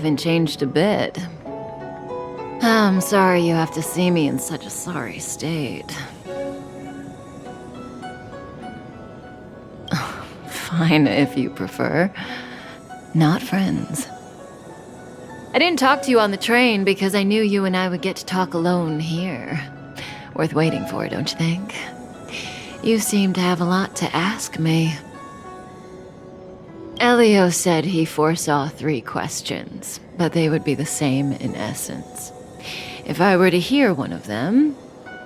haven't changed a bit. I'm sorry you have to see me in such a sorry state. Fine, if you prefer. Not friends. I didn't talk to you on the train because I knew you and I would get to talk alone here. Worth waiting for, don't you think? You seem to have a lot to ask me. Elio said he foresaw 3 questions, but they would be the same in essence. If I were to hear one of them,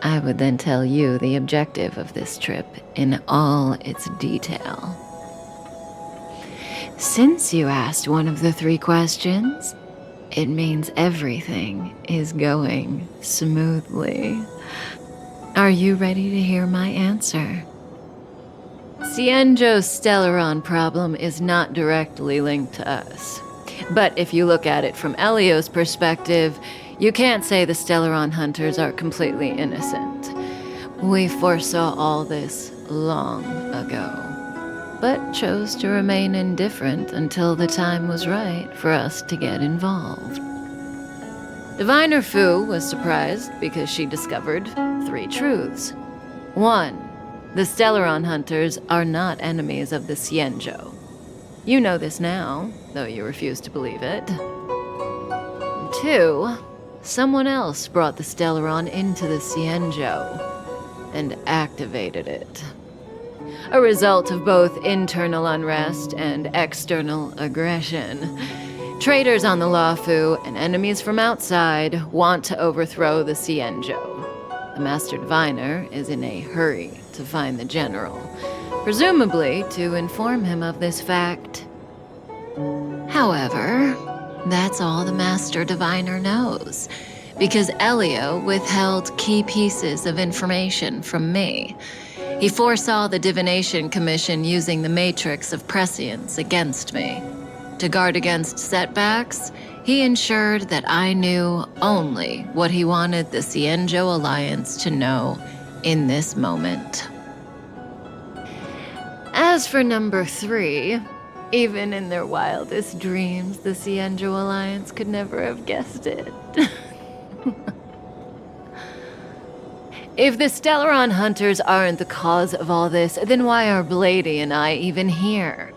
I would then tell you the objective of this trip in all its detail. Since you asked one of the 3 questions, it means everything is going smoothly. Are you ready to hear my answer? Cienjo's Stellaron problem is not directly linked to us. But if you look at it from Elio's perspective, you can't say the Stellaron hunters are completely innocent. We foresaw all this long ago, but chose to remain indifferent until the time was right for us to get involved. Diviner Fu was surprised because she discovered 3 truths. 1. The Stellaron hunters are not enemies of the Cienjo. You know this now, though you refuse to believe it. 2. Someone else brought the Stellaron into the Cienjo and activated it. A result of both internal unrest and external aggression. Traitors on the Luofu and enemies from outside want to overthrow the Cienjo. The Master Diviner is in a hurry to find the General, presumably to inform him of this fact. However, that's all the Master Diviner knows, because Elio withheld key pieces of information from me. He foresaw the Divination Commission using the Matrix of Prescience against me. To guard against setbacks, he ensured that I knew only what he wanted the Cienjo Alliance to know in this moment. As for number 3, even in their wildest dreams, the Cienjo Alliance could never have guessed it. If the Stellaron hunters aren't the cause of all this, then why are Blady and I even here?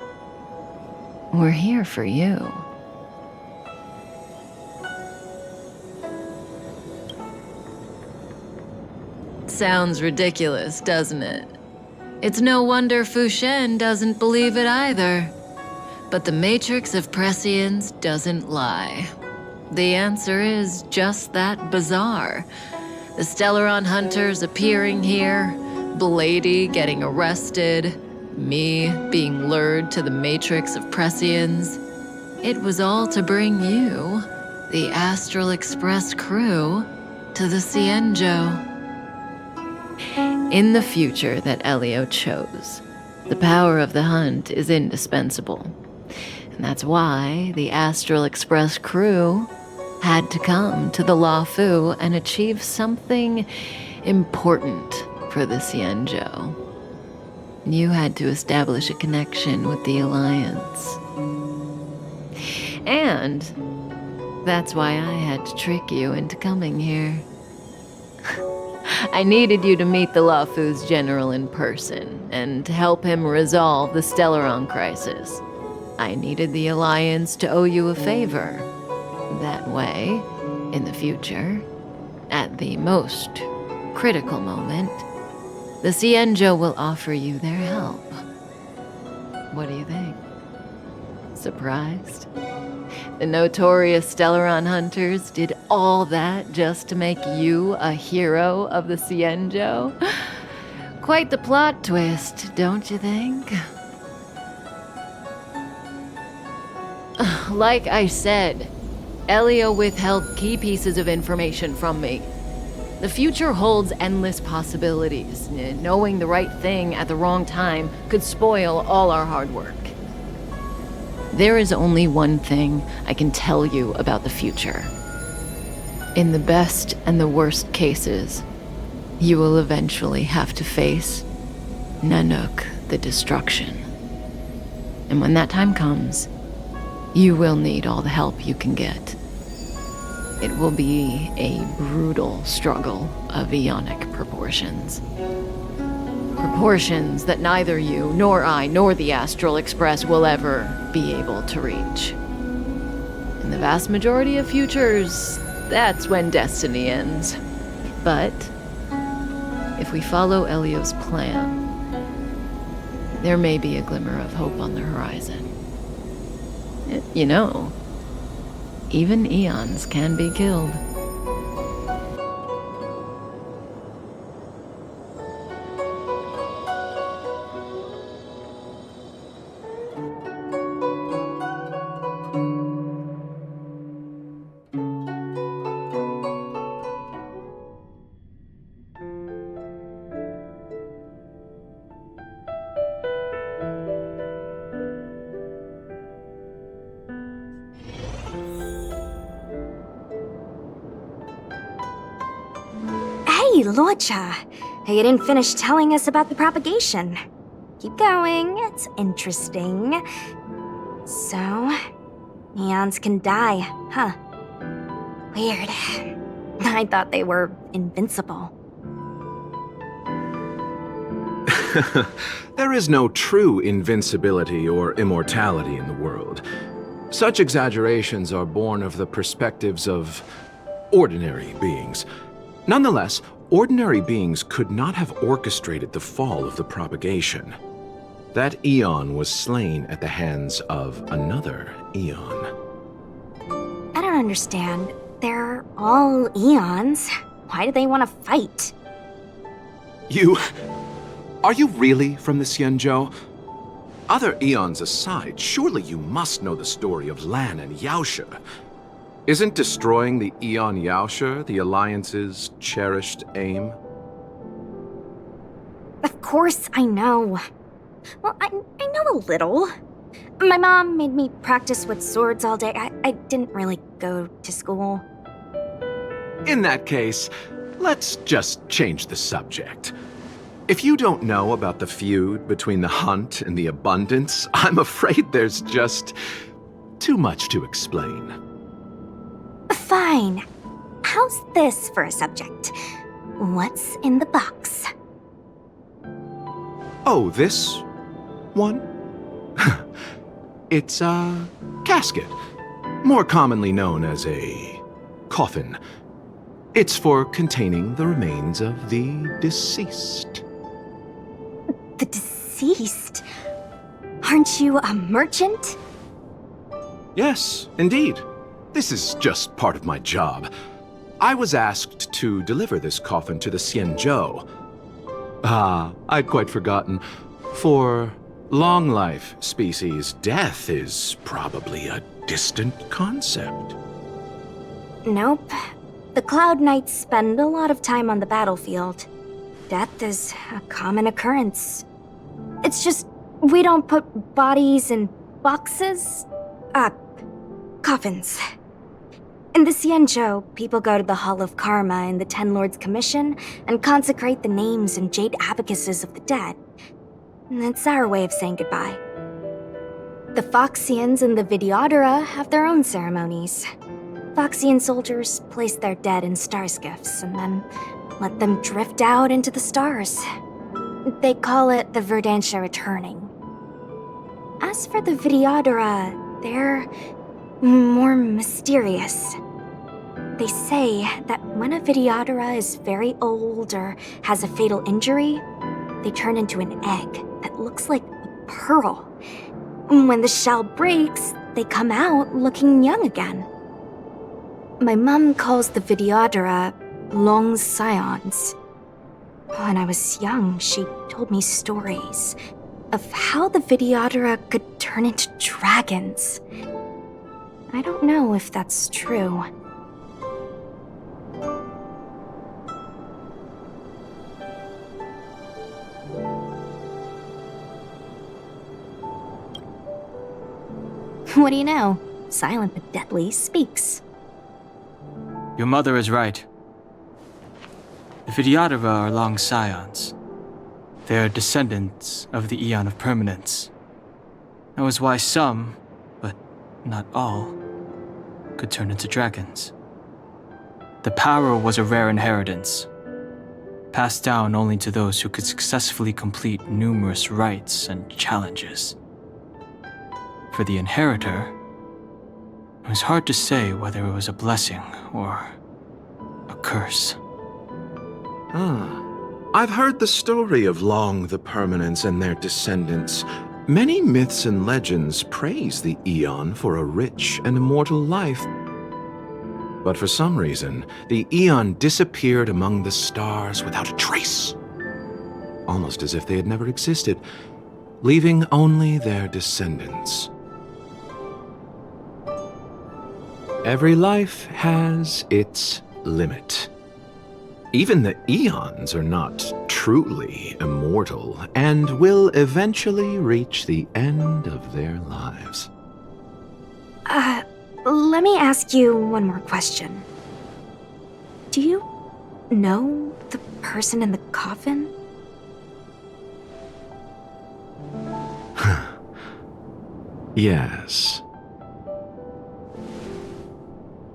We're here for you. Sounds ridiculous, doesn't it? It's no wonder Fu Shen doesn't believe it either. But the Matrix of Prescience doesn't lie. The answer is just that bizarre. The Stellaron hunters appearing here, Blady getting arrested, me being lured to the Matrix of Prescience. It was all to bring you, the Astral Express crew, to the Cienjo. In the future that Elio chose, the power of the hunt is indispensable. And that's why the Astral Express crew had to come to the Luofu and achieve something important for the Cienjo. You had to establish a connection with the Alliance. And that's why I had to trick you into coming here. I needed you to meet the Luofu's general in person and to help him resolve the Stellaron crisis. I needed the Alliance to owe you a favor. That way, in the future, at the most critical moment, the Cienjo will offer you their help. What do you think? Surprised? The notorious Stellaron hunters did all that just to make you a hero of the Cienjo? Quite the plot twist, don't you think? Like I said, Elio withheld key pieces of information from me. The future holds endless possibilities. Knowing the right thing at the wrong time could spoil all our hard work. There is only one thing I can tell you about the future. In the best and the worst cases, you will eventually have to face Nanook the Destruction. And when that time comes, You will need all the help you can get. It will be a brutal struggle of eonic proportions. Proportions that neither you, nor I, nor the Astral Express will ever be able to reach. In the vast majority of futures, that's when destiny ends. But if we follow Elio's plan, there may be a glimmer of hope on the horizon. You know, even eons can be killed. Hey, Lorcha! You didn't finish telling us about the propagation. Keep going, it's interesting. So, eons can die, huh? Weird. I thought they were invincible. There is no true invincibility or immortality in the world. Such exaggerations are born of the perspectives of ordinary beings. Nonetheless, ordinary beings could not have orchestrated the fall of the propagation. That eon was slain at the hands of another eon. I don't understand. They're all eons. Why do they want to fight? Are you really from the Xianzhou? Other eons aside, surely you must know the story of Lan and Yaoshe. Isn't destroying the Eon Yaoshe the Alliance's cherished aim? Of course I know. Well, I know a little. My mom made me practice with swords all day. I didn't really go to school. In that case, let's just change the subject. If you don't know about the feud between the Hunt and the Abundance, I'm afraid there's just too much to explain. Fine. How's this for a subject? What's in the box? Oh, this one? It's a casket, more commonly known as a coffin. It's for containing the remains of the deceased. The deceased? Aren't you a merchant? Yes, indeed. This is just part of my job. I was asked to deliver this coffin to the Xianzhou. I'd quite forgotten. For long life species, death is probably a distant concept. Nope. The Cloud Knights spend a lot of time on the battlefield. Death is a common occurrence. It's just, we don't put bodies in boxes? Coffins. In the Xianzhou, people go to the Hall of Karma in the Ten Lords Commission and consecrate the names and jade abacuses of the dead. It's our way of saying goodbye. The Foxians and the Videodora have their own ceremonies. Foxian soldiers place their dead in star skiffs and then let them drift out into the stars. They call it the Verdantia returning. As for the Videodora, they're more mysterious. They say that when a Videodora is very old or has a fatal injury, they turn into an egg that looks like a pearl. When the shell breaks, they come out looking young again. My mom calls the Videodora long scions. When I was young, she told me stories of how the Videodora could turn into dragons. I don't know if that's true. What do you know? Silent but deadly speaks. Your mother is right. The Videodora are long scions. They are descendants of the Eon of Permanence. That was why some, but not all, could turn into dragons. The power was a rare inheritance, passed down only to those who could successfully complete numerous rites and challenges. For the inheritor, it was hard to say whether it was a blessing or a curse. I've heard the story of Long the Permanents and their descendants. Many myths and legends praise the Eon for a rich and immortal life. But for some reason, the Eon disappeared among the stars without a trace. Almost as if they had never existed, leaving only their descendants. Every life has its limit. Even the Eons are not truly immortal and will eventually reach the end of their lives. Let me ask you one more question. Do you know the person in the coffin? Yes.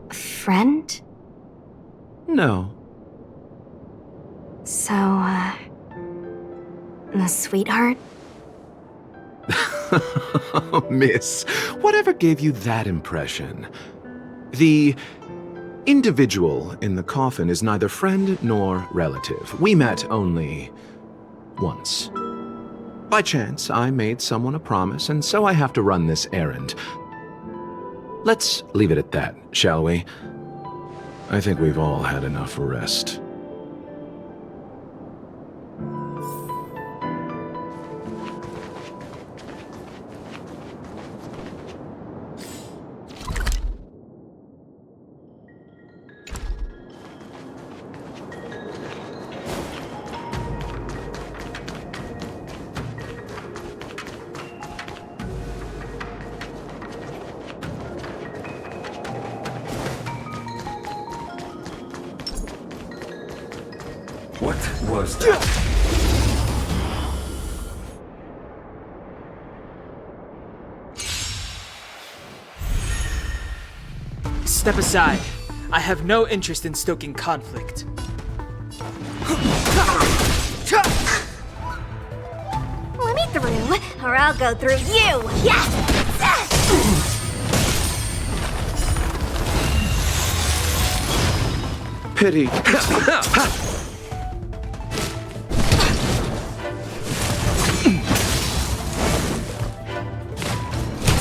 Friend? No. So, a sweetheart? Miss, whatever gave you that impression? The individual in the coffin is neither friend nor relative. We met only once. By chance, I made someone a promise, and so I have to run this errand. Let's leave it at that, shall we? I think we've all had enough rest. What was that? Step aside. I have no interest in stoking conflict. Let me through, or I'll go through you! Yes! Pity.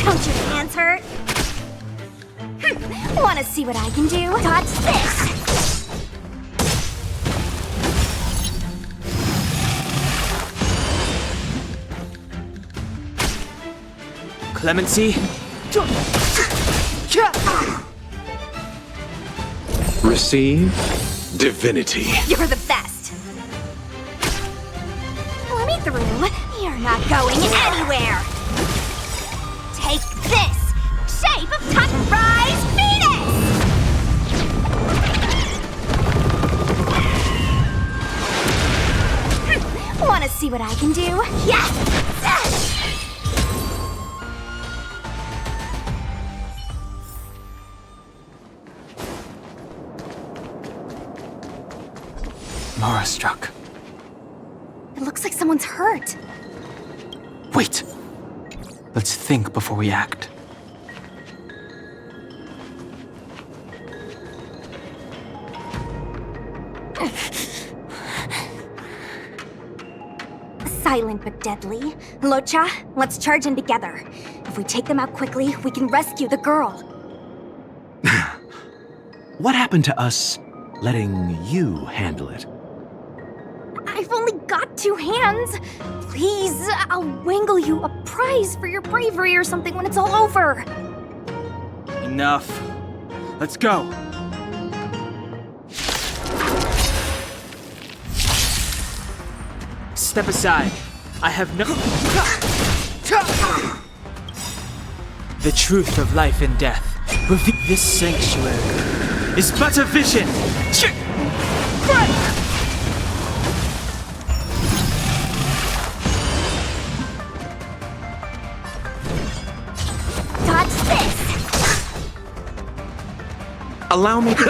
Don't your hands hurt? Wanna see what I can do? Touch this! Clemency? Receive divinity. You're the best! Let me through. You're not going anywhere! Take this! Shape of Rise Venus! Wanna see what I can do? Yes! Mara struck. It looks like someone's hurt. Wait. Let's think before we act. Silent but deadly. Locha, let's charge in together. If we take them out quickly, we can rescue the girl. What happened to us letting you handle it? I've only got 2 hands. Please, I'll wangle you a prize for your bravery or something when it's all over. Enough. Let's go. Step aside. I have no... The truth of life and death. Reveal this sanctuary is but a vision. Touch this! Allow me to...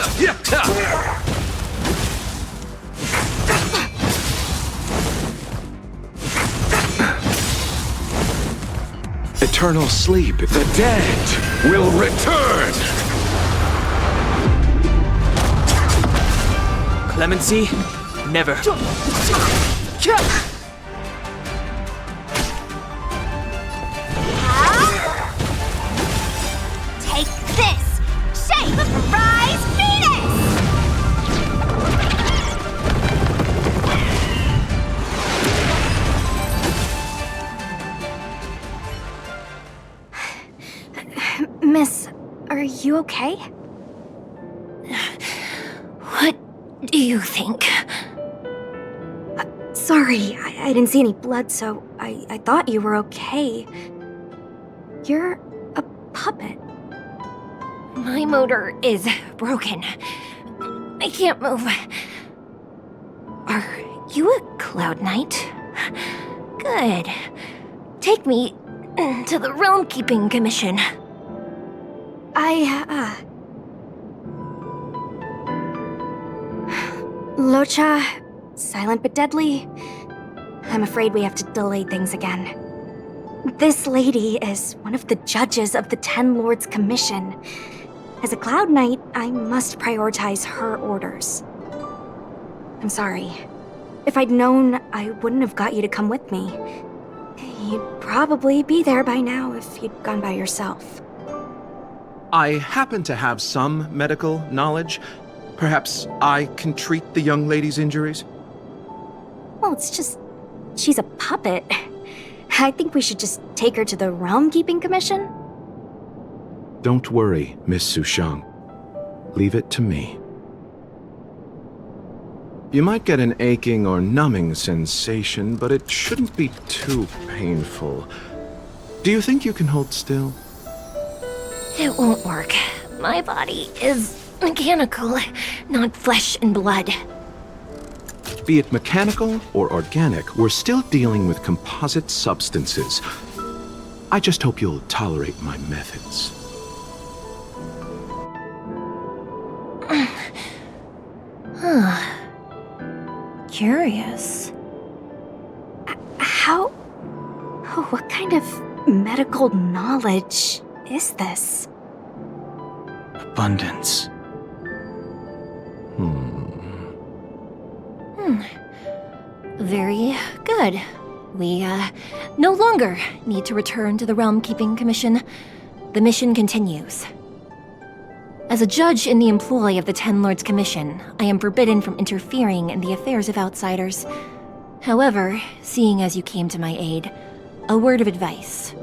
Eternal sleep. The dead will return! Clemency? Never. Take this! Shape of Rise Venus! Miss, are you okay? What do you think? Sorry, I didn't see any blood, so I thought you were okay. You're a puppet. My motor is broken. I can't move. Are you a Cloud Knight? Good. Take me to the Realm Keeping Commission. Locha, silent but deadly. I'm afraid we have to delay things again. This lady is one of the judges of the Ten Lords Commission. As a Cloud Knight, I must prioritize her orders. I'm sorry. If I'd known, I wouldn't have got you to come with me. You'd probably be there by now if you'd gone by yourself. I happen to have some medical knowledge. Perhaps I can treat the young lady's injuries? Well, it's just... she's a puppet. I think we should just take her to the Realm Keeping Commission. Don't worry, Miss Sushang. Leave it to me. You might get an aching or numbing sensation, but it shouldn't be too painful. Do you think you can hold still? It won't work. My body is mechanical, not flesh and blood. Be it mechanical or organic, we're still dealing with composite substances. I just hope you'll tolerate my methods. Curious. How... what kind of medical knowledge is this? Abundance. Very good. We, no longer need to return to the Realm Keeping Commission. The mission continues. As a judge in the employ of the Ten Lords Commission, I am forbidden from interfering in the affairs of outsiders. However, seeing as you came to my aid, a word of advice.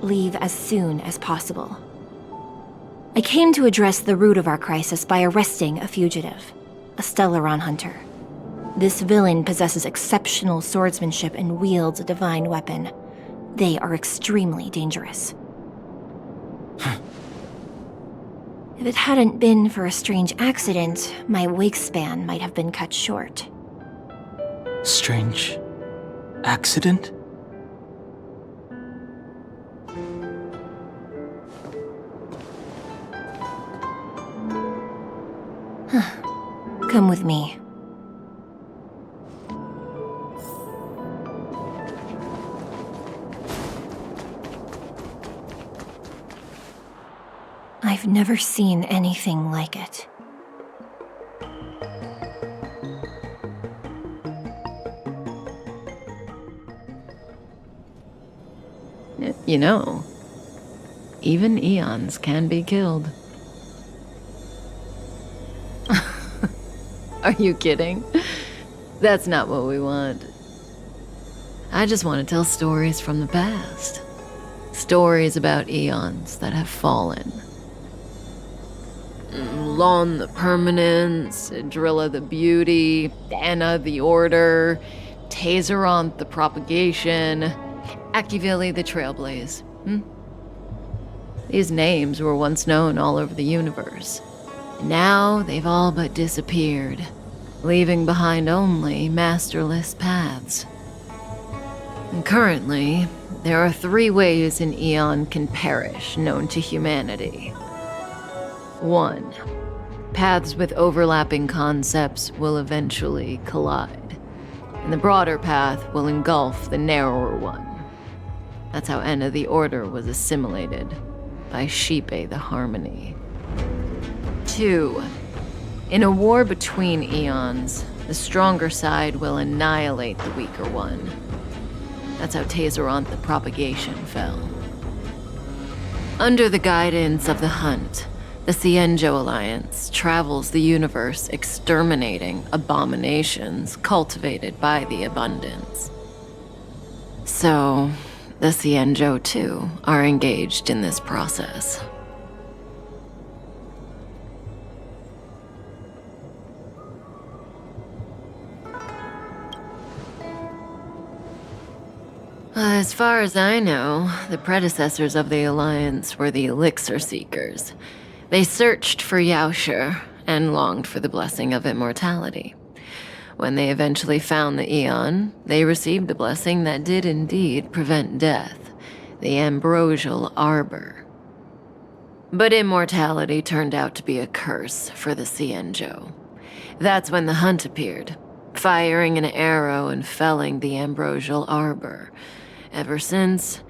Leave as soon as possible. I came to address the root of our crisis by arresting a fugitive, a Stellaron hunter. This villain possesses exceptional swordsmanship and wields a divine weapon. They are extremely dangerous. If it hadn't been for a strange accident, my wakespan might have been cut short. Strange accident? Come with me. I've never seen anything like it. You know, even eons can be killed. Are you kidding? That's not what we want. I just want to tell stories from the past. Stories about eons that have fallen. Lon the Permanence, Drilla the Beauty, Anna the Order, Tazeronth the Propagation, Akivili the Trailblaze. These names were once known all over the universe. Now they've all but disappeared, leaving behind only masterless paths. And currently, there are 3 ways an eon can perish known to humanity. 1. Paths with overlapping concepts will eventually collide, and the broader path will engulf the narrower one. That's how Enna the Order was assimilated by Shipe the Harmony. 2. In a war between eons, the stronger side will annihilate the weaker one. That's how Tazeronth the Propagation fell. Under the guidance of the Hunt, the Cienjo Alliance travels the universe exterminating abominations cultivated by the Abundance. So, the Cienjo, too, are engaged in this process. As far as I know, the predecessors of the Alliance were the Elixir Seekers. They searched for Yaoshi and longed for the blessing of immortality. When they eventually found the Aeon, they received the blessing that did indeed prevent death, the Ambrosial Arbor. But immortality turned out to be a curse for the Cienjo. That's when the Hunt appeared, firing an arrow and felling the Ambrosial Arbor. Ever since,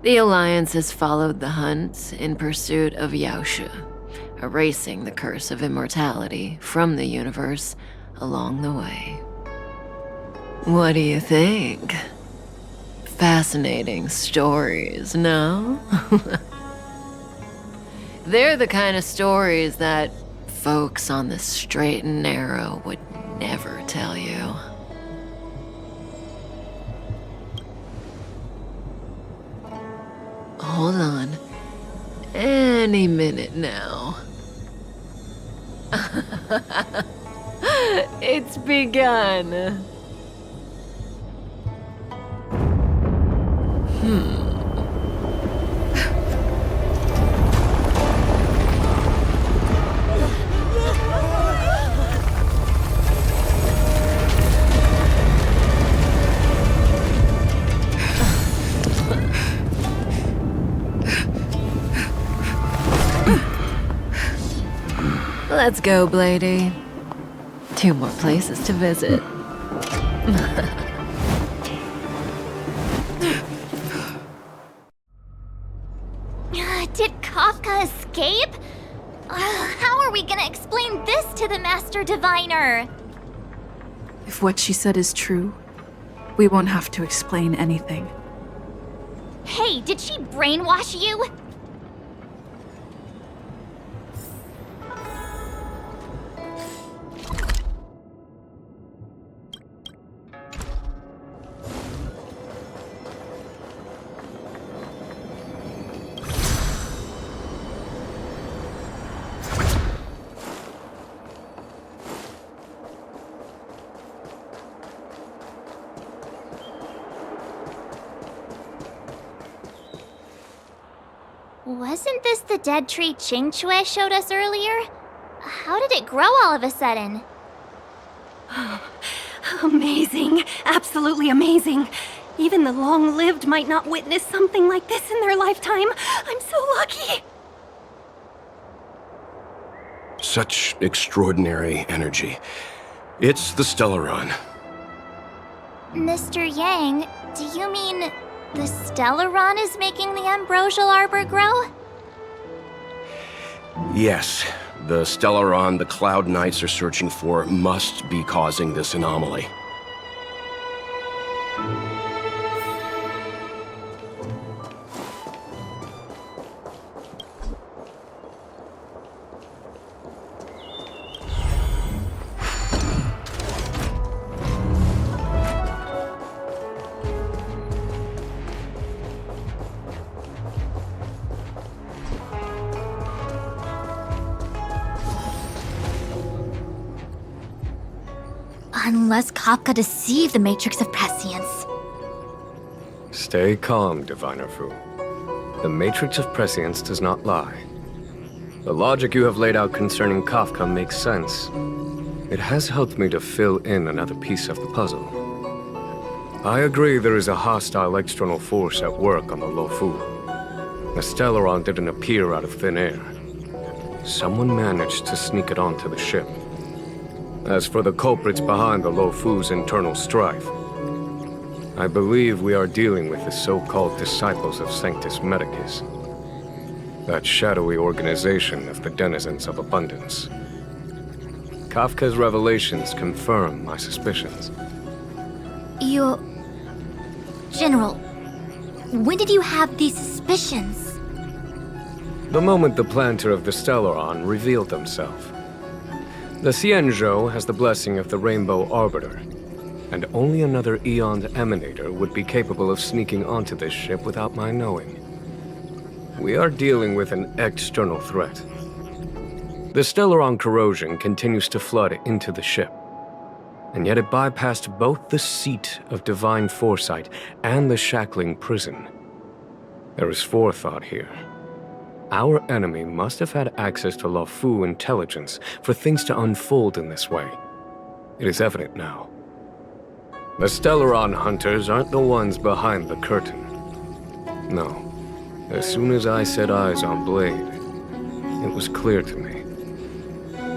the Alliance has followed the Hunt in pursuit of Yaoshi, erasing the curse of immortality from the universe along the way. What do you think? Fascinating stories, no? They're the kind of stories that folks on the straight and narrow would never tell you. Hold on. Any minute now. It's begun. Let's go, Blady. 2 more places to visit. Did Kafka escape? How are we gonna explain this to the Master Diviner? If what she said is true, we won't have to explain anything. Hey, did she brainwash you? Wasn't this the dead tree Qingque showed us earlier? How did it grow all of a sudden? Amazing. Absolutely amazing. Even the long-lived might not witness something like this in their lifetime. I'm so lucky. Such extraordinary energy. It's the Stellaron. Mr. Yang, do you mean the Stellaron is making the Ambrosial Arbor grow? Yes, the Stellaron the Cloud Knights are searching for must be causing this anomaly. Unless Kafka deceived the Matrix of Prescience. Stay calm, Diviner Fu. The Matrix of Prescience does not lie. The logic you have laid out concerning Kafka makes sense. It has helped me to fill in another piece of the puzzle. I agree there is a hostile external force at work on the Luofu. The Stellaron didn't appear out of thin air. someone managed to sneak it onto the ship. As for the culprits behind the Lofu's internal strife, I believe we are dealing with the so-called disciples of Sanctus Medicus, that shadowy organization of the denizens of abundance. Kafka's revelations confirm my suspicions. General, when did you have these suspicions? The moment the planter of the Stellaron revealed himself. The Xianzhou has the blessing of the Rainbow Arbiter, and only another Eon's Emanator would be capable of sneaking onto this ship without my knowing. We are dealing with an external threat. The Stellaron corrosion continues to flood into the ship, and yet it bypassed both the seat of divine foresight and the shackling prison. There is forethought here. Our enemy must have had access to Lofu intelligence for things to unfold in this way. It is evident now. The Stellaron hunters aren't the ones behind the curtain. No. As soon as I set eyes on Blade, it was clear to me.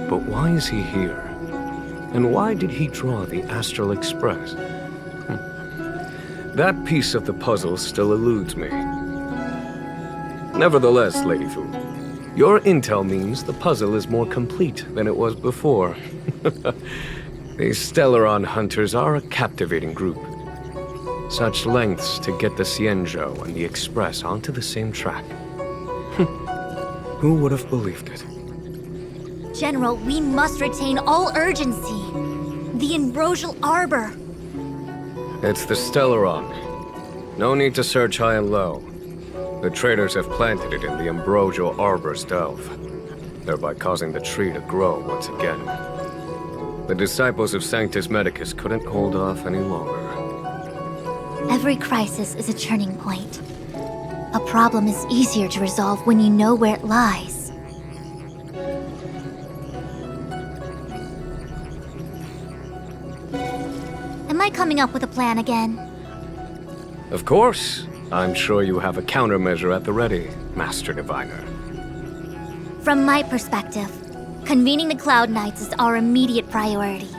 But why is he here? And why did he draw the Astral Express? That piece of the puzzle still eludes me. Nevertheless, Lady Fu, your intel means the puzzle is more complete than it was before. These Stellaron hunters are a captivating group. Such lengths to get the Xianzhou and the Express onto the same track. Who would have believed it? General, we must retain all urgency. The Ambrosial Arbor. It's the Stellaron. No need to search high and low. The traders have planted it in the Ambrosial Arbor's delve, thereby causing the tree to grow once again. The disciples of Sanctus Medicus couldn't hold off any longer. Every crisis is a turning point. A problem is easier to resolve when you know where it lies. Am I coming up with a plan again? Of course. I'm sure you have a countermeasure at the ready, Master Diviner. From my perspective, convening the Cloud Knights is our immediate priority.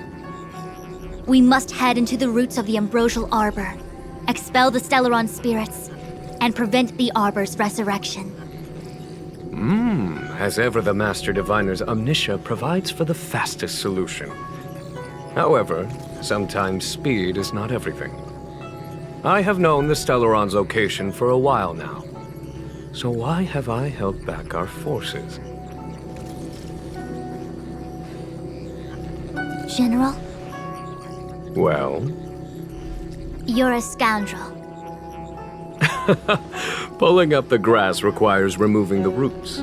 We must head into the roots of the Ambrosial Arbor, expel the Stellaron spirits, and prevent the Arbor's resurrection. As ever, the Master Diviner's omniscia provides for the fastest solution. However, sometimes speed is not everything. I have known the Stellaron's location for a while now. So why have I held back our forces? General? Well? You're a scoundrel. Pulling up the grass requires removing the roots.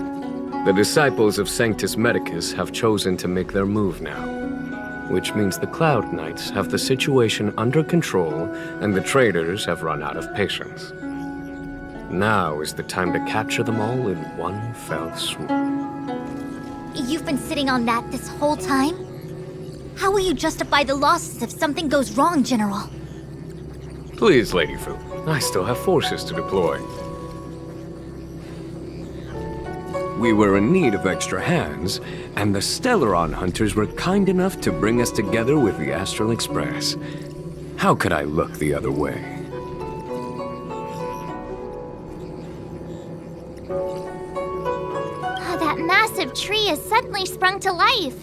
The disciples of Sanctus Medicus have chosen to make their move now, which means the Cloud Knights have the situation under control and the traders have run out of patience. Now is the time to capture them all in one fell swoop. You've been sitting on that this whole time? How will you justify the losses if something goes wrong, General? Please, Lady Fu, I still have forces to deploy. We were in need of extra hands, and the Stellaron hunters were kind enough to bring us together with the Astral Express. How could I look the other way? That massive tree has suddenly sprung to life.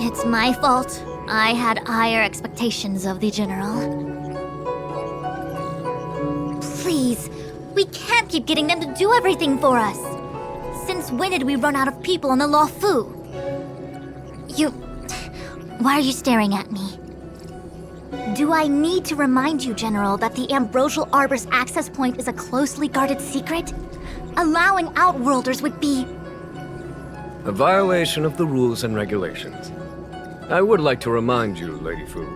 It's my fault. I had higher expectations of the General. Please, we can't keep getting them to do everything for us. Since when did we run out of people on the Lofu? Why are you staring at me? Do I need to remind you, General, that the Ambrosial Arbor's access point is a closely guarded secret? Allowing Outworlders would be... A violation of the rules and regulations. I would like to remind you, Lady Fu,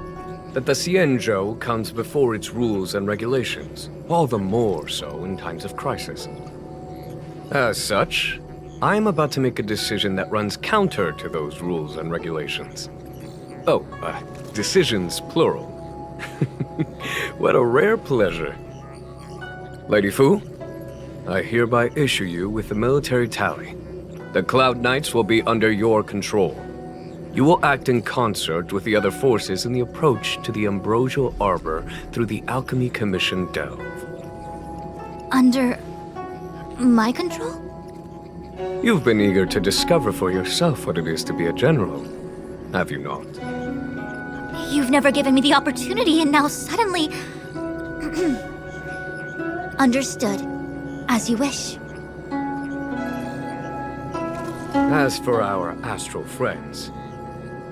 that the Xianzhou comes before its rules and regulations, all the more so in times of crisis. As such, I am about to make a decision that runs counter to those rules and regulations. Oh, decisions plural. What a rare pleasure. Lady Fu, I hereby issue you with the military tally. The Cloud Knights will be under your control. You will act in concert with the other forces in the approach to the Ambrosial Arbor through the Alchemy Commission Delve. Under my control? You've been eager to discover for yourself what it is to be a general, have you not? You've never given me the opportunity, and now suddenly... Understood. As you wish. As for our astral friends,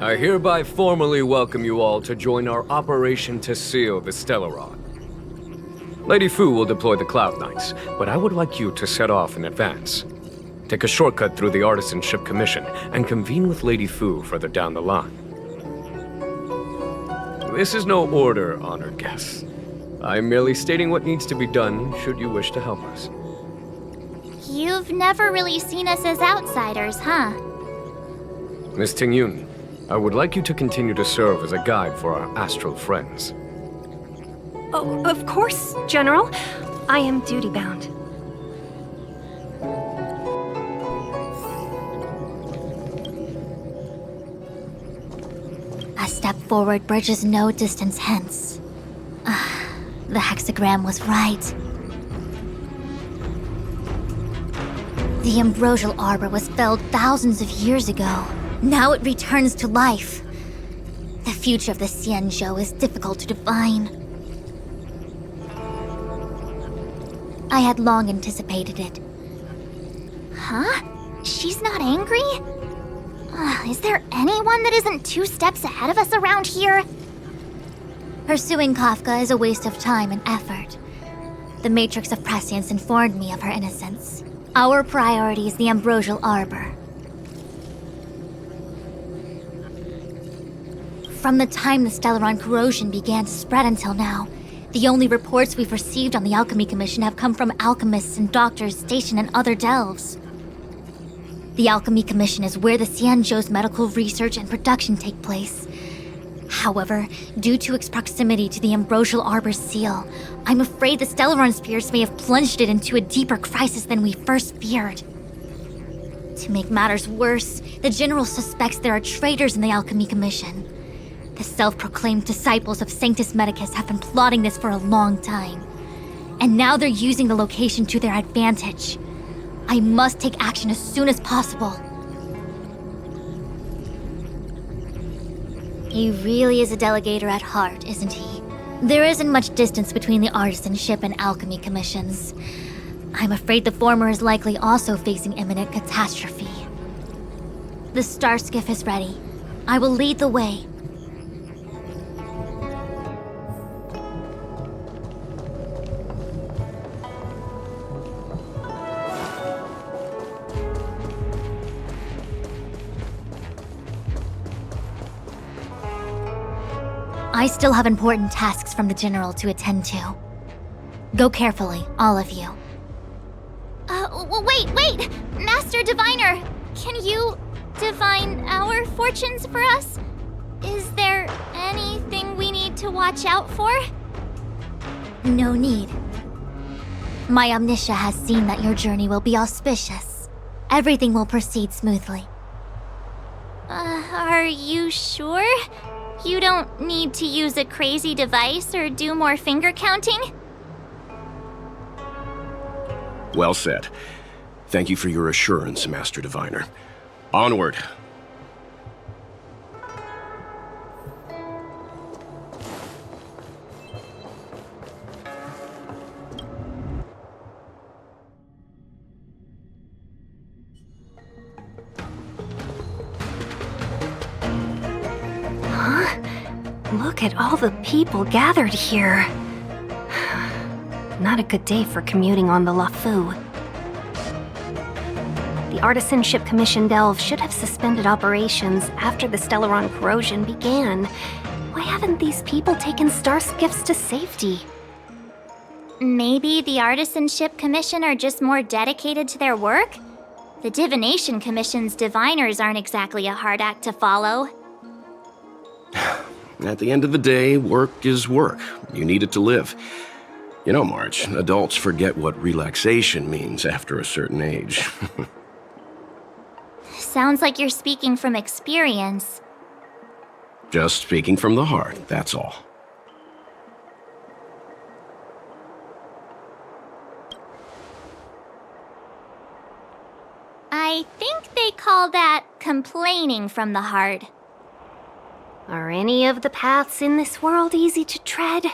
I hereby formally welcome you all to join our operation to seal the Stellaron. Lady Fu will deploy the Cloud Knights, but I would like you to set off in advance. Take a shortcut through the Artisanship Commission and convene with Lady Fu further down the line. This is no order, honored guests. I'm merely stating what needs to be done should you wish to help us. You've never really seen us as outsiders, huh? Miss Tingyun, I would like you to continue to serve as a guide for our astral friends. Oh, of course, General. I am duty-bound. A step forward bridges no distance hence. The hexagram was right. The Ambrosial Arbor was felled thousands of years ago. Now it returns to life. The future of the Xianzhou is difficult to define. I had long anticipated it. Huh? She's not angry? Is there anyone that isn't 2 steps ahead of us around here? Pursuing Kafka is a waste of time and effort. The Matrix of Prescience informed me of her innocence. Our priority is the Ambrosial Arbor. From the time the Stellaron corrosion began to spread until now, the only reports we've received on the Alchemy Commission have come from alchemists and doctors stationed in other delves. The Alchemy Commission is where the Xianzhou's medical research and production take place. However, due to its proximity to the Ambrosial Arbor's seal, I'm afraid the Stellaron spirits may have plunged it into a deeper crisis than we first feared. To make matters worse, the General suspects there are traitors in the Alchemy Commission. The self-proclaimed disciples of Sanctus Medicus have been plotting this for a long time. And now they're using the location to their advantage. I must take action as soon as possible. He really is a delegator at heart, isn't he? There isn't much distance between the Artisanship and Alchemy Commissions. I'm afraid the former is likely also facing imminent catastrophe. The star skiff is ready. I will lead the way. I still have important tasks from the General to attend to. Go carefully, all of you. Wait! Master Diviner! Can you divine our fortunes for us? Is there anything we need to watch out for? No need. My Omniscia has seen that your journey will be auspicious. Everything will proceed smoothly. Are you sure? You don't need to use a crazy device or do more finger counting? Well said. Thank you for your assurance, Master Diviner. Onward. Look at all the people gathered here. Not a good day for commuting on the LaFu. The Artisanship Commission Delve should have suspended operations after the Stellaron corrosion began. Why haven't these people taken star skiffs to safety? Maybe the Artisanship Commission are just more dedicated to their work? The Divination Commission's diviners aren't exactly a hard act to follow. At the end of the day, work is work. You need it to live. You know, March, adults forget what relaxation means after a certain age. Sounds like you're speaking from experience. Just speaking from the heart, that's all. I think they call that complaining from the heart. Are any of the paths in this world easy to tread?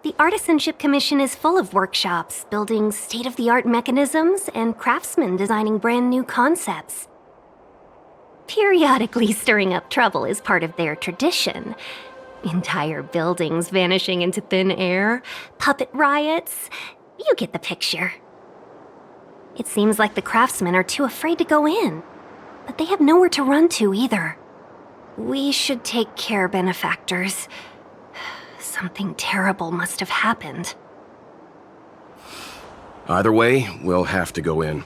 The Artisanship Commission is full of workshops, building state-of-the-art mechanisms, and craftsmen designing brand new concepts. Periodically stirring up trouble is part of their tradition. Entire buildings vanishing into thin air, puppet riots. You get the picture. It seems like the craftsmen are too afraid to go in, but they have nowhere to run to either. We should take care, benefactors. Something terrible must have happened. Either way, we'll have to go in.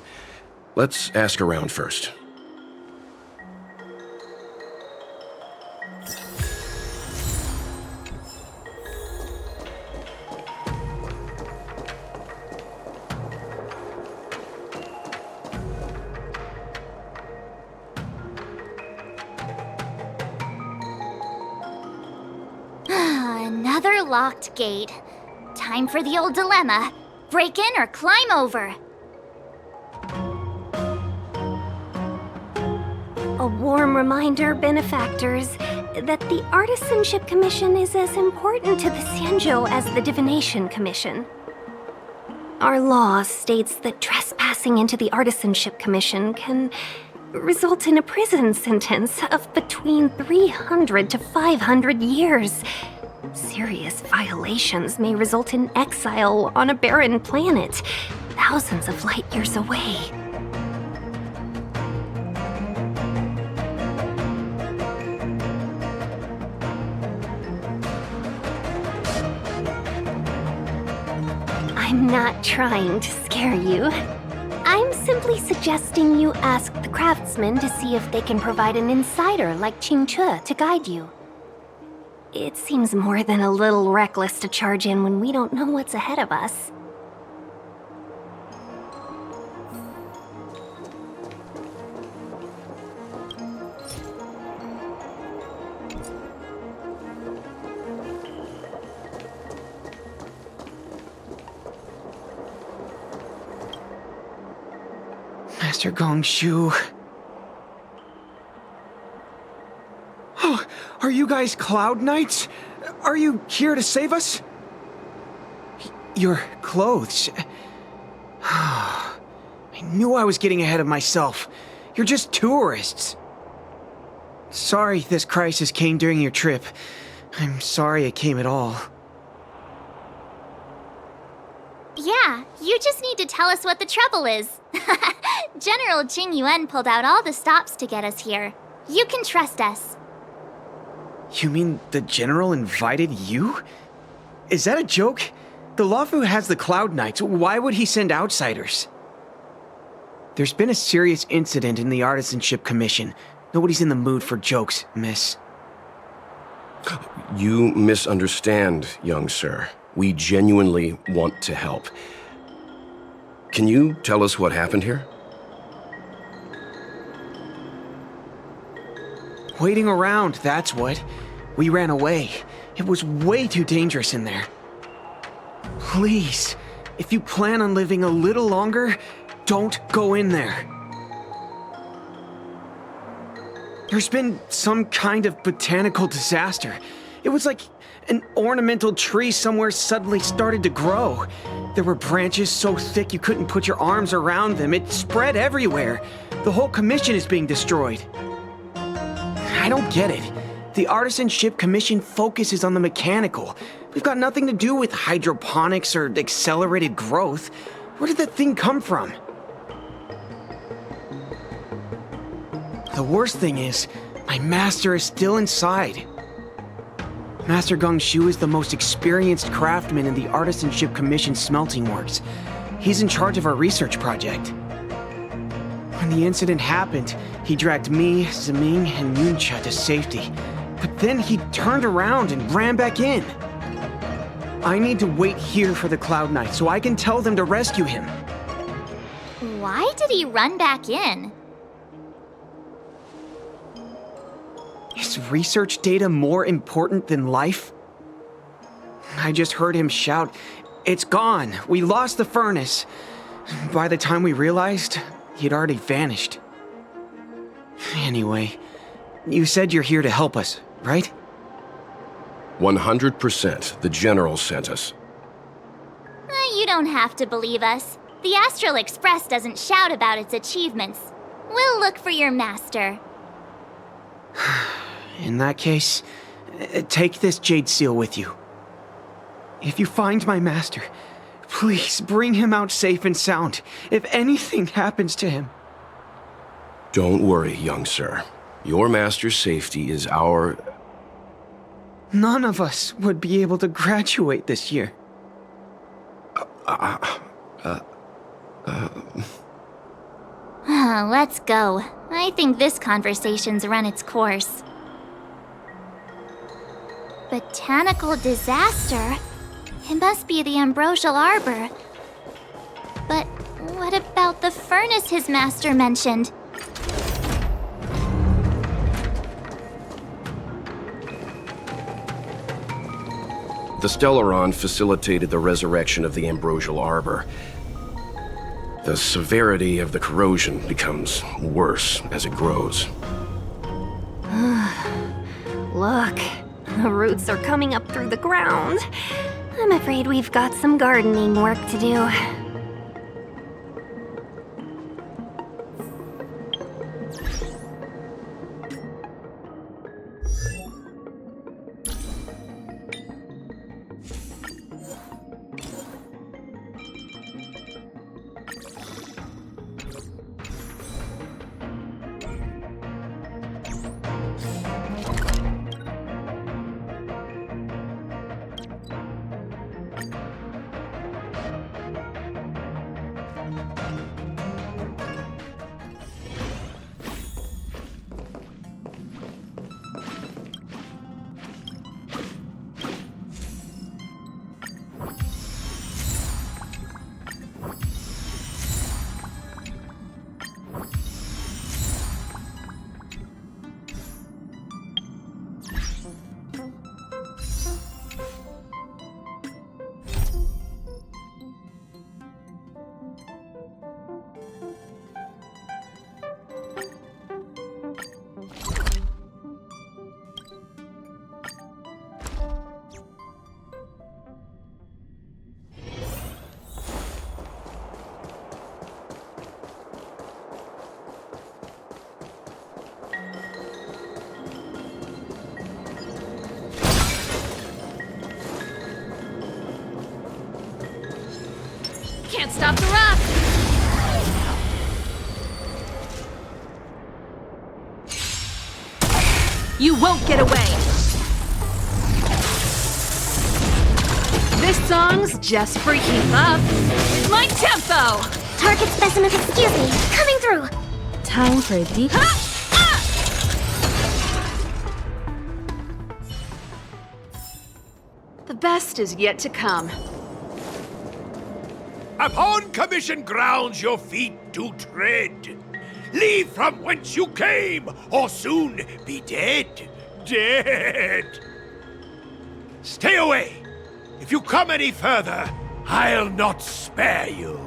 Let's ask around first. Another locked gate. Time for the old dilemma. Break in or climb over. A warm reminder, benefactors, that the Artisanship Commission is as important to the Xianzhou as the Divination Commission. Our law states that trespassing into the Artisanship Commission can result in a prison sentence of between 300 to 500 years. Serious violations may result in exile on a barren planet, thousands of light years away. I'm not trying to scare you. I'm simply suggesting you ask the craftsmen to see if they can provide an insider like Qingche to guide you. It seems more than a little reckless to charge in when we don't know what's ahead of us. Master Gongshu. Oh, are you guys Cloud Knights? Are you here to save us? Your clothes. I knew I was getting ahead of myself. You're just tourists. Sorry this crisis came during your trip. I'm sorry it came at all. Yeah, you just need to tell us what the trouble is. General Jing Yuan pulled out all the stops to get us here. You can trust us. You mean the General invited you? Is that a joke? The Luofu has the Cloud Knights. Why would he send outsiders? There's been a serious incident in the Artisanship Commission. Nobody's in the mood for jokes, miss. You misunderstand, young sir. We genuinely want to help. Can you tell us what happened here? Waiting around, that's what. We ran away. It was way too dangerous in there. Please, if you plan on living a little longer, don't go in there. There's been some kind of botanical disaster. It was like an ornamental tree somewhere suddenly started to grow. There were branches so thick you couldn't put your arms around them. It spread everywhere. The whole commission is being destroyed. I don't get it. The Artisanship Commission focuses on the mechanical. We've got nothing to do with hydroponics or accelerated growth. Where did that thing come from? The worst thing is, my master is still inside. Master Gongshu is the most experienced craftsman in the Artisanship Commission smelting works. He's in charge of our research project. When the incident happened, he dragged me, Ziming, and Yuncha to safety. But then he turned around and ran back in. I need to wait here for the Cloud Knight so I can tell them to rescue him. Why did he run back in? Is research data more important than life? I just heard him shout, "It's gone! We lost the furnace!" By the time we realized, he'd already vanished. Anyway, you said you're here to help us, right? 100%. The General sent us. You don't have to believe us. The Astral Express doesn't shout about its achievements. We'll look for your master. In that case, take this jade seal with you. If you find my master, please bring him out safe and sound if anything happens to him. Don't worry, young sir. Your master's safety is our... None of us would be able to graduate this year. Let's go. I think this conversation's run its course. Botanical disaster? It must be the Ambrosial Arbor. But what about the furnace his master mentioned? The Stellaron facilitated the resurrection of the Ambrosial Arbor. The severity of the corrosion becomes worse as it grows. Look, the roots are coming up through the ground. I'm afraid we've got some gardening work to do. Can't stop the rock! You won't get away! This song's just for you. Keep up with my tempo! Target specimen, excuse me, coming through! Time for a deep... The best is yet to come. Upon commission grounds your feet do tread. Leave from whence you came, or soon be dead. Dead! Stay away! If you come any further, I'll not spare you.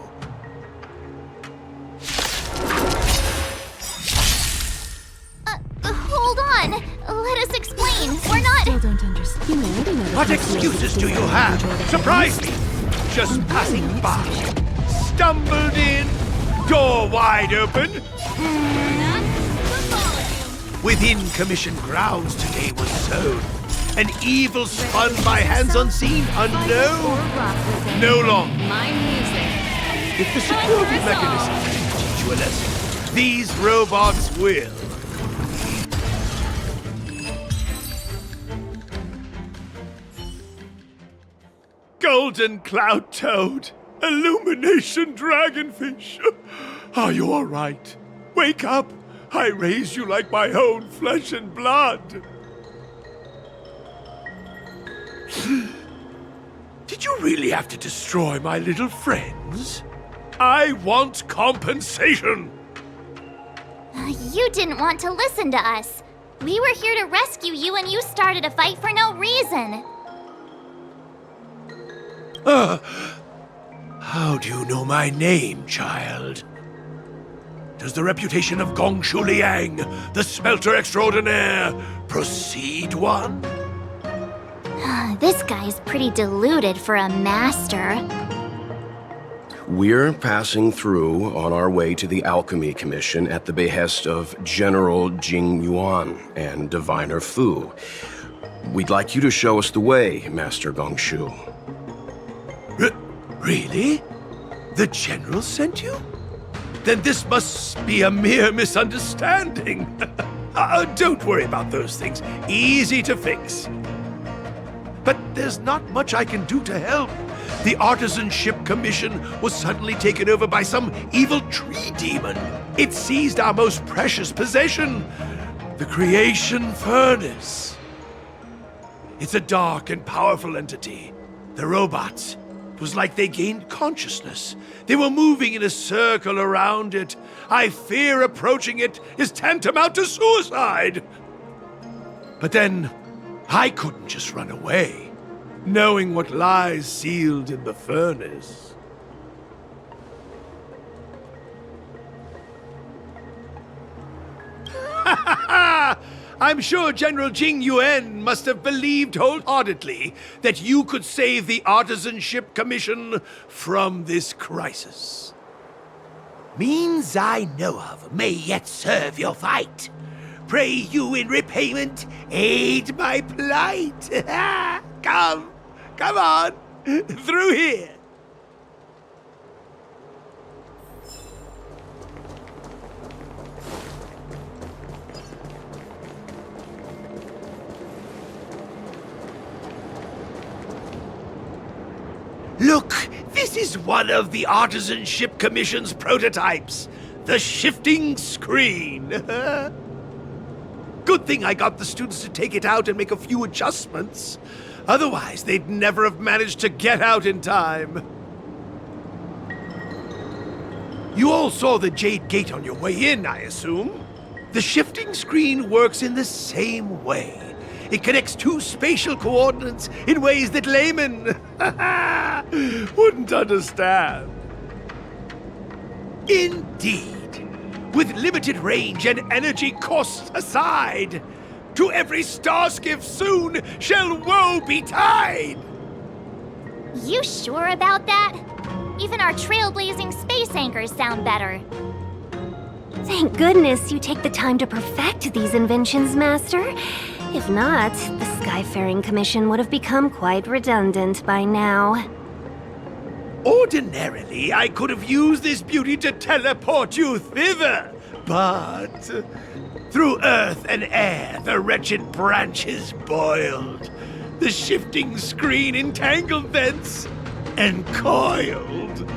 Hold on! Let us explain. We're not... Still don't understand. What excuses do you have? Surprise me! Just passing by. Stumbled in, door wide open. Within commission grounds today was sown. An evil spun by hands unseen, unknown. No longer. My music. If the security mechanism can teach you a lesson, these robots will. Golden cloud toad, illumination dragonfish. Are you all right? Wake up! I raised you like my own flesh and blood. Did you really have to destroy my little friends? I want compensation. You didn't want to listen to us. We were here to rescue you and you started a fight for no reason. How do you know my name, child? Does the reputation of Gongshu Liang, the smelter extraordinaire, precede one? This guy's pretty deluded for a master. We're passing through on our way to the Alchemy Commission at the behest of General Jing Yuan and Diviner Fu. We'd like you to show us the way, Master Gongshu. Really? The General sent you? Then this must be a mere misunderstanding. Don't worry about those things. Easy to fix. But there's not much I can do to help. The Artisanship Commission was suddenly taken over by some evil tree demon. It seized our most precious possession, the Creation Furnace. It's a dark and powerful entity. The robots, it was like they gained consciousness. They were moving in a circle around it. I fear approaching it is tantamount to suicide. But then, I couldn't just run away, knowing what lies sealed in the furnace. I'm sure General Jing Yuan must have believed wholeheartedly that you could save the Artisanship Commission from this crisis. Means I know of may yet serve your fight. Pray you in repayment aid my plight. Come on, through here. Look, this is one of the Artisanship Commission's prototypes, the shifting screen. Good thing I got the students to take it out and make a few adjustments. Otherwise, they'd never have managed to get out in time. You all saw the Jade Gate on your way in, I assume? The shifting screen works in the same way. It connects two spatial coordinates in ways that laymen wouldn't understand. Indeed. With limited range and energy costs aside, to every star skiff soon shall woe betide! You sure about that? Even our trailblazing space anchors sound better. Thank goodness you take the time to perfect these inventions, Master. If not, the Skyfaring Commission would have become quite redundant by now. Ordinarily, I could have used this beauty to teleport you thither, but through earth and air, the wretched branches boiled. The shifting screen entangled thence and coiled.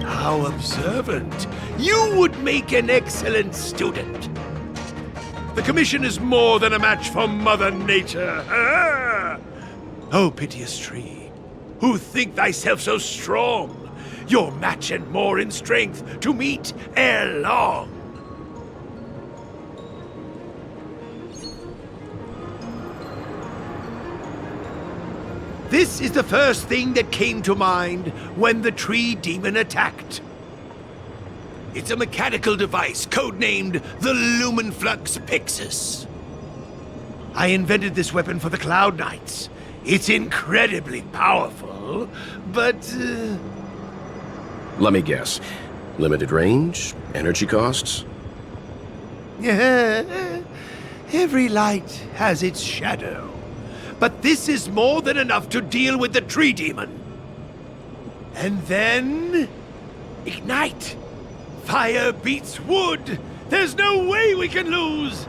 How observant. You would make an excellent student. The Commission is more than a match for Mother Nature. Oh, piteous tree, who think thyself so strong, your match and more in strength to meet ere long. This is the first thing that came to mind when the tree demon attacked. It's a mechanical device codenamed the Lumenflux Pixis. I invented this weapon for the Cloud Knights. It's incredibly powerful, but... Let me guess. Limited range? Energy costs? Every light has its shadow. But this is more than enough to deal with the tree demon. And then... ignite! Fire beats wood! There's no way we can lose!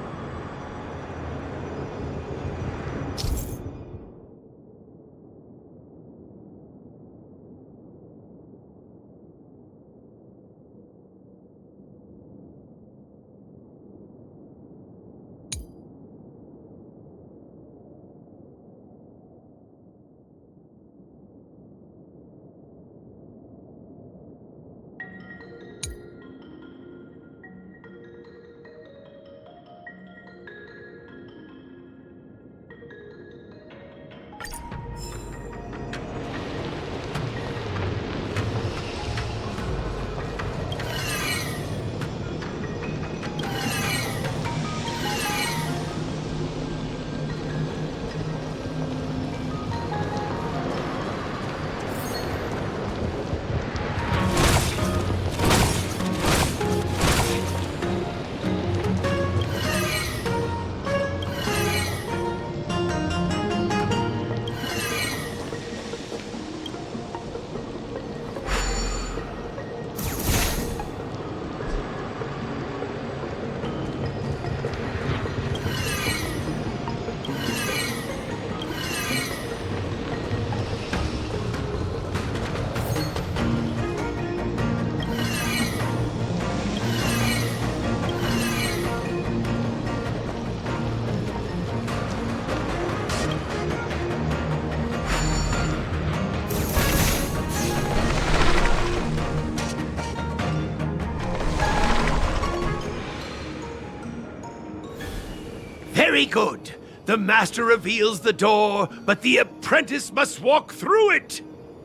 Very good. The master reveals the door, but the apprentice must walk through it.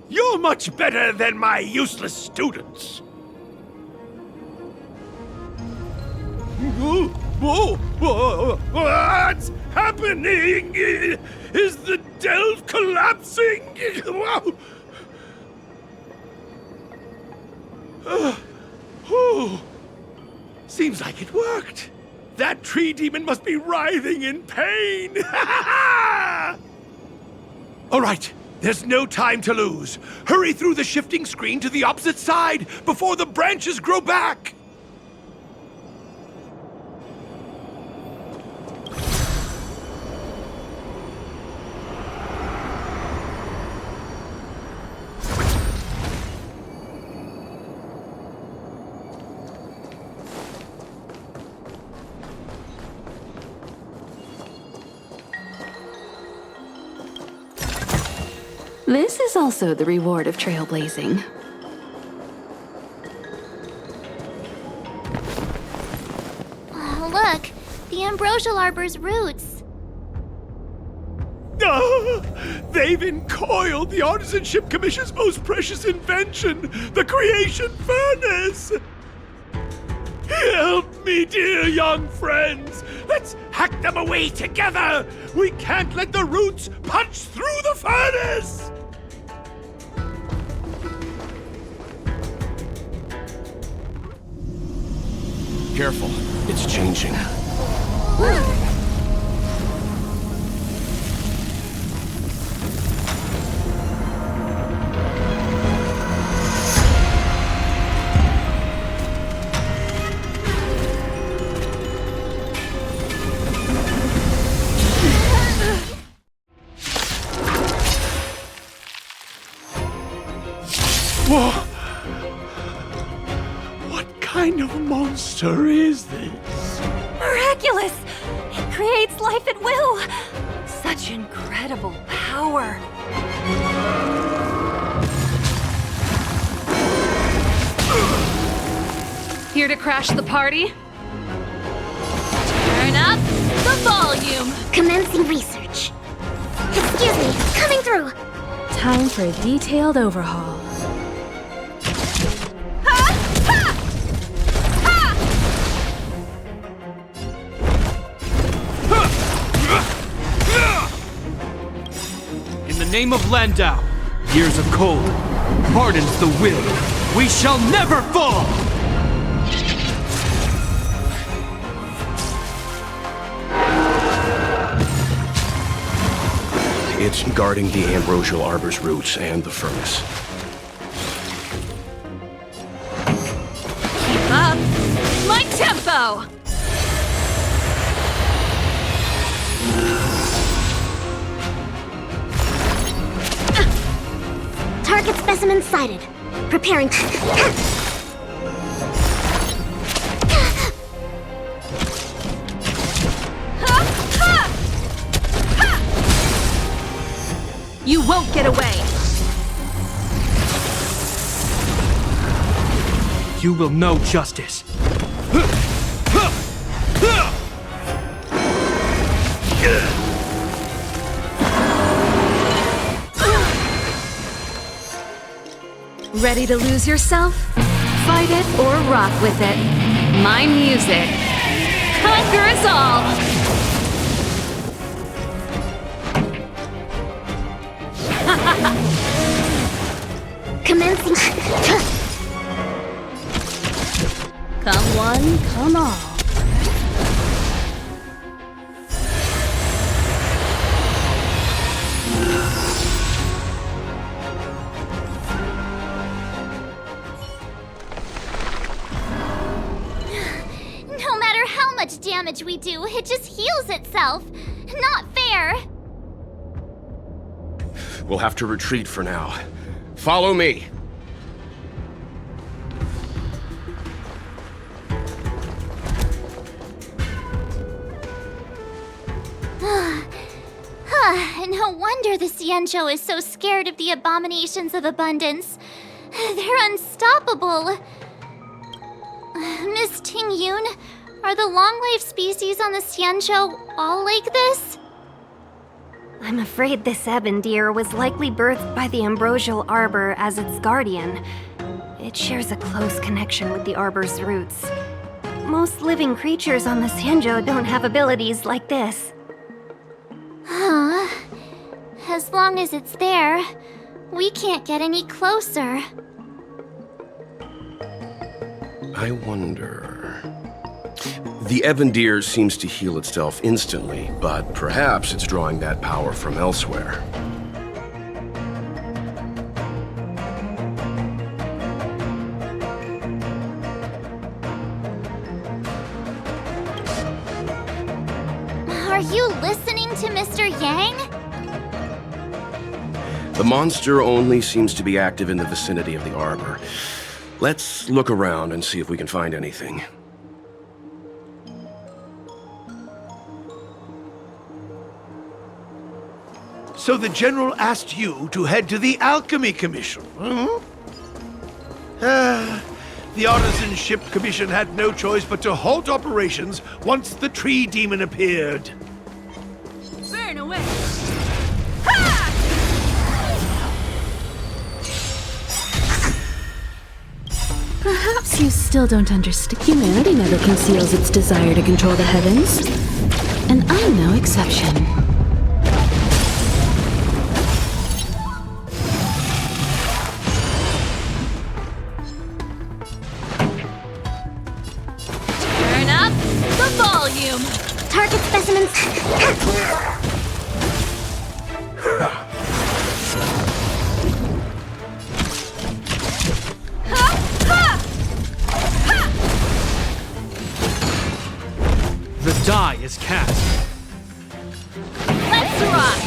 You're much better than my useless students. What's happening? Is the delve collapsing? Seems like it worked. That tree demon must be writhing in pain. All right, there's no time to lose. Hurry through the shifting screen to the opposite side before the branches grow back. This is also the reward of trailblazing. Oh, look! The ambrosial arbor's roots. They've encoiled the Artisanship Commission's most precious invention, the creation furnace! Help me, dear young friends! Let's hack them away together! We can't let the roots punch through the furnace! Careful, it's changing. Whoa! What kind of monster is this? Miraculous! It creates life at will! Such incredible power! Here to crash the party? Turn up the volume! Commencing research. Excuse me, coming through. Time for a detailed overhaul. In the name of Landau, years of cold hardens the will. We shall never fall! It's guarding the ambrosial arbor's roots and the furnace. Keep up! My tempo! Target specimen sighted. Preparing. You won't get away! You will know justice. Ready to lose yourself? Fight it or rock with it. My music. Conquer us all! Commencing. Come one, come all. No matter how much damage we do, it just heals itself. Not fair. We'll have to retreat for now. Follow me. No wonder the Xianzhou is so scared of the abominations of abundance. They're unstoppable. Miss Ting Yun, Are the long-lived species on the Xianzhou all like this? I'm afraid this ebon deer was likely birthed by the ambrosial arbor as its guardian. It shares a close connection with the arbor's roots. Most living creatures on the Xianzhou don't have abilities like this. Huh. As long as it's there, we can't get any closer. I wonder... The ebon deer seems to heal itself instantly, but perhaps it's drawing that power from elsewhere. Are you listening to Mr. Yang? The monster only seems to be active in the vicinity of the arbor. Let's look around and see if we can find anything. So the General asked you to head to the Alchemy Commission, the Artisan Ship Commission had no choice but to halt operations once the tree demon appeared. Burn away! Perhaps you still don't understand. Humanity never conceals its desire to control the heavens. And I'm no exception. Turn up the volume! Target specimens. The die is cast. Let's rock!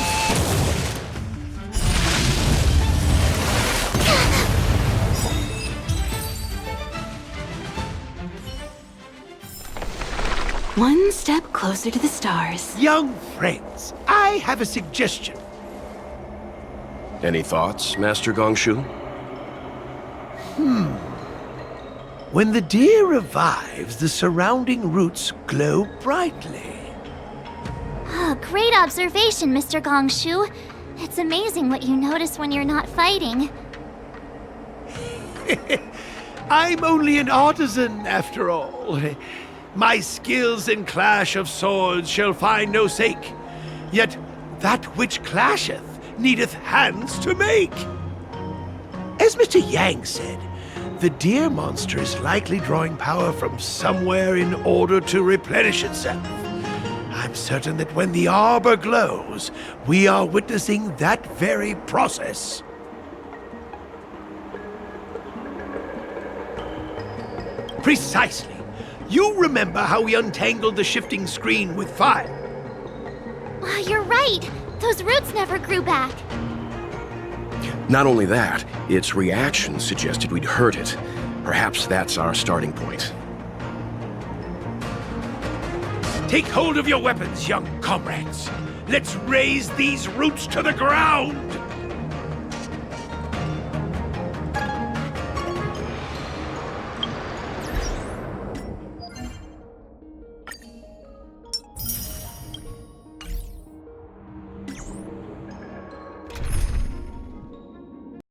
One step closer to the stars. Young friends, I have a suggestion. Any thoughts, Master Gongshu? When the deer revives, the surrounding roots glow brightly. Oh, great observation, Mr. Gongshu. It's amazing what you notice when you're not fighting. I'm only an artisan, after all. My skills in clash of swords shall find no sake. Yet that which clasheth needeth hands to make. As Mr. Yang said, the deer monster is likely drawing power from somewhere in order to replenish itself. I'm certain that when the arbor glows, we are witnessing that very process. Precisely. You remember how we untangled the shifting screen with fire? You're right. Those roots never grew back. Not only that, its reaction suggested we'd hurt it. Perhaps that's our starting point. Take hold of your weapons, young comrades. Let's raze these roots to the ground.